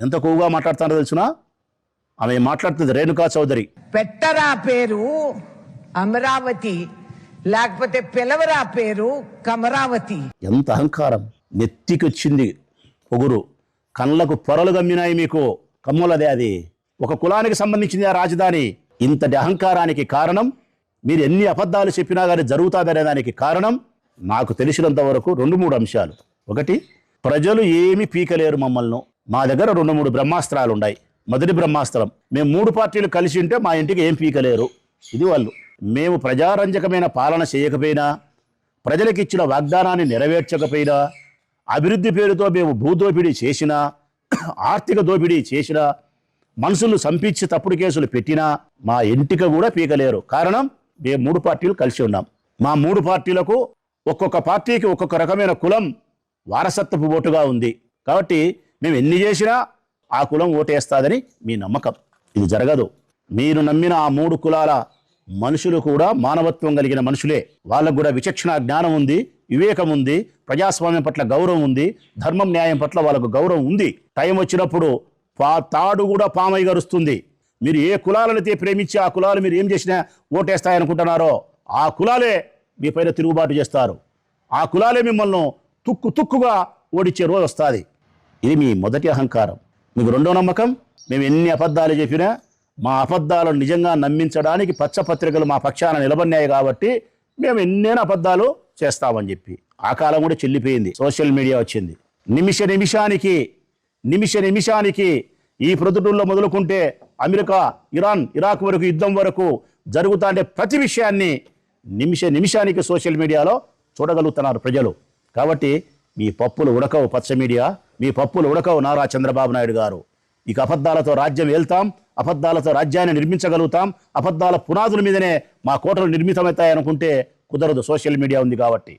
ఎంత కొవ్వుగా మాట్లాడుతున్నారో తెలుసునా? ఆమె మాట్లాడుతుంది రేణుకా చౌదరి. పెట్టరా పేరు అమరావతి, లేకపోతే పిలవరా పేరు కమరావతి. ఎంత అహంకారం! నెత్తికొచ్చింది పొగురు, కళ్ళకు పొరలు గమ్మినాయి మీకు. కమ్ములదే అది, ఒక కులానికి సంబంధించింది ఆ రాజధాని. ఇంతటి అహంకారానికి కారణం, మీరు ఎన్ని అబద్ధాలు చెప్పినా కానీ జరుగుతుందనే దానికి కారణం నాకు తెలిసినంత వరకు 2-3 అంశాలు. ఒకటి, ప్రజలు ఏమి పీకలేరు మమ్మల్ని. మా దగ్గర 2-3 బ్రహ్మాస్త్రాలు ఉన్నాయి. మొదటి బ్రహ్మాస్త్రం, మేము 3 పార్టీలు కలిసి ఉంటే మా ఇంటికి ఏం పీకలేరు. ఇది వాళ్ళు. మేము ప్రజారంజకమైన పాలన చేయకపోయినా, ప్రజలకు ఇచ్చిన వాగ్దానాన్ని నెరవేర్చకపోయినా, అభివృద్ధి పేరుతో మేము భూదోపిడీ చేసినా, ఆర్థిక దోపిడీ చేసినా, మనుషులు సంపించి తప్పుడు కేసులు పెట్టినా మా ఇంటికి కూడా పీకలేరు. కారణం, మేము 3 పార్టీలు కలిసి ఉన్నాం. మా 3 పార్టీలకు ఒక్కొక్క పార్టీకి ఒక్కొక్క రకమైన కులం వారసత్వపు ఓటుగా ఉంది. కాబట్టి మేము ఎన్ని చేసినా ఆ కులం ఓటేస్తాదని మీ నమ్మకం. ఇది జరగదు. మీరు నమ్మిన ఆ 3 కులాల మనుషులు కూడా మానవత్వం కలిగిన మనుషులే. వాళ్ళకు కూడా విచక్షణ జ్ఞానం ఉంది, వివేకం ఉంది, ప్రజాస్వామ్యం పట్ల గౌరవం ఉంది, ధర్మం న్యాయం పట్ల వాళ్ళకు గౌరవం ఉంది. టైం వచ్చినప్పుడు తాడు కూడా పామై గరుస్తుంది. మీరు ఏ కులాలనైతే ప్రేమించి ఆ కులాలు మీరు ఏం చేసినా ఓటేస్తాయనుకుంటున్నారో ఆ కులాలే మీ పైన తిరుగుబాటు చేస్తారు. ఆ కులాలే మిమ్మల్ని తుక్కుగా ఓడించే రోజు వస్తుంది. ఇది మీ మొదటి అహంకారం. మీకు రెండో నమ్మకం, మేము ఎన్ని అబద్ధాలు చెప్పినా మా అబద్ధాలను నిజంగా నమ్మించడానికి పచ్చపత్రికలు మా పక్షాన నిలబడినాయి కాబట్టి మేము ఎన్నైనా అబద్ధాలు చేస్తామని చెప్పి. ఆ కాలం కూడా చెల్లిపోయింది. సోషల్ మీడియా వచ్చింది. నిమిష నిమిషానికి ఈ ప్రొద్దుటూళ్ళలో మొదలుకుంటే అమెరికా, ఇరాన్, ఇరాక్ వరకు యుద్ధం వరకు జరుగుతుంటే ప్రతి విషయాన్ని నిమిషానికి సోషల్ మీడియాలో చూడగలుగుతున్నారు ప్రజలు. కాబట్టి మీ పప్పులు ఉడకవు పచ్చ మీడియా, మీ పప్పులు ఉడకవు నారా చంద్రబాబు నాయుడు గారు. ఇక అబద్ధాలతో రాజ్యం వెళ్తాం, అబద్ధాలతో రాజ్యాన్ని నిర్మించగలుగుతాం, అబద్ధాల పునాదుల మీదనే మా కోటలు నిర్మితమవుతాయనుకుంటే కుదరదు. సోషల్ మీడియా ఉంది కాబట్టి.